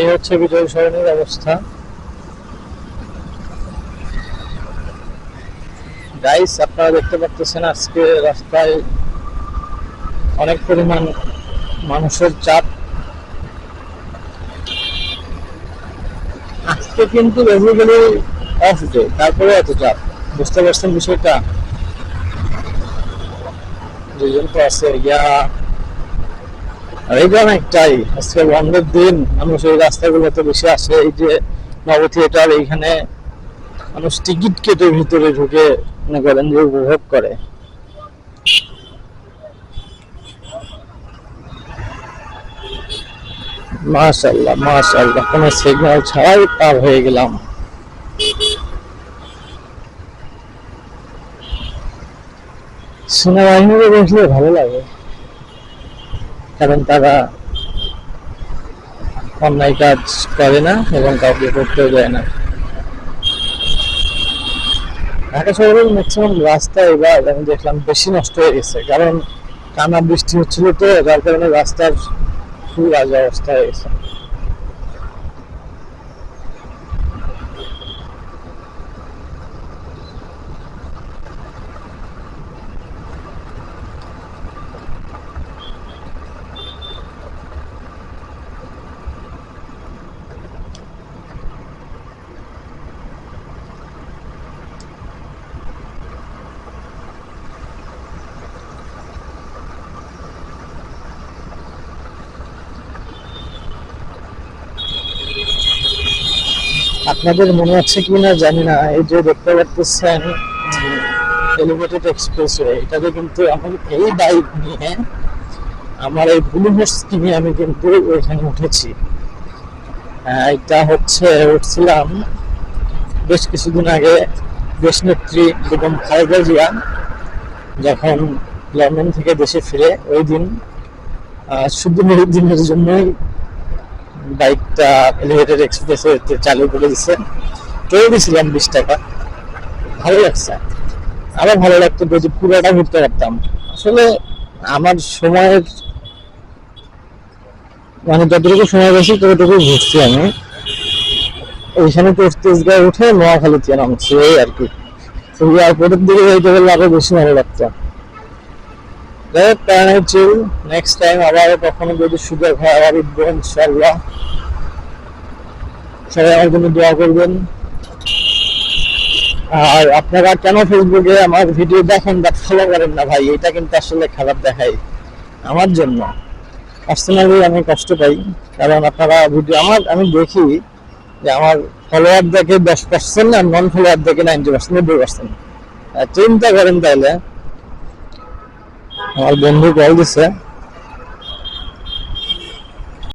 এই হচ্ছে বিজয় সরণির অবস্থা। গাইস, আপনারা দেখতে পাচ্ছেন আজকে রাস্তায় অনেক পরিমাণ মানুষের চাপ। আজকে কিন্তু বেসিক্যালি অফ ডে, তারপরে এত চাপ, বুঝতে পারছেন বিষয়টা? দুজন তো আছে এই কারণ একটাই, আজকে বন্ধের দিন, মানুষ এই রাস্তাগুলোতে বেশি আসে। এই যে নব থিয়েটার, এইখানে মানুষ টিকিট কেটে ভিতরে ঢুকে মনে করেন যে উপভোগ করে। মাশাআল্লাহ মাশাআল্লাহ, কোন সিগন্যাল ছাড়াই পার হয়ে গেলাম। সেনাবাহিনীতে বসলে ভালো লাগে, কারণ তারা অন্যায় কাজ করে না এবং কাউকে করতেও যায় না। ঢাকা শহরের ম্যাক্সিমাম রাস্তা এবার আমি দেখলাম বেশি নষ্ট হয়ে গেছে, কারণ টানা বৃষ্টি হচ্ছিল তো, যার কারণে রাস্তার খুব বাজে অবস্থা হয়ে গেছে। আপনাদের মনে আছে কিনা জানি না, এই যে দেখতে পাচ্ছেন এলিভেটেড এক্সপ্রেসওয়ে, এটাতে কিন্তু আমি এই বাইক নিয়ে, আমার এই ব্লু হোর্স কিনে আমি কিন্তু ওইখানে উঠেছি। এটা হচ্ছে উঠছিলাম বেশ কিছুদিন আগে দেশনেত্রী বেগম খালেদা জিয়া যখন লন্ডন থেকে দেশে ফিরে, ওই দিন শুধু দিনের জন্যই বাইকটা এলিভেটেড এক্সপ্রেসওয়েতে চালু করে দিচ্ছে। পেয়ে দিয়েছিলাম 20 টাকা, ভালো লাগছে। আবার ভালো লাগতো যদি পুরোটা ঘুরতে পারতাম। আসলে আমার সময়ের মানে যতটুকু সময় বেশি ততটুকু ঘুরছি আমি। ওইখানে তো তেজগাঁও উঠে নোয়াখালীতে নামছি, এই আর কি। এয়ারপোর্টের দিকে যাইতে গেলে আরো বেশি ভালো লাগতো। নেক্সট টাইম আবার কখনো যদি সুযোগ হয় আবার উঠবো ইনশাআল্লাহ। সবাই আমার জন্য দোয়া করবেন। আর আপনারা কেন ফেসবুকে আমার ভিডিও দেখেন বাট ফলো করেন না ভাই, এটা কিন্তু আসলে খারাপ দেখায় আমার জন্য। পার্সোনালি আমি কষ্ট পাই, কারণ আপনারা ভিডিও আমি দেখি যে আমার ফলোয়ার দেখে 10% আর নন ফলোয়ার দেখে 90%, 90%। চিন্তা করেন তাইলে। আমার বন্ধু কল দিছে।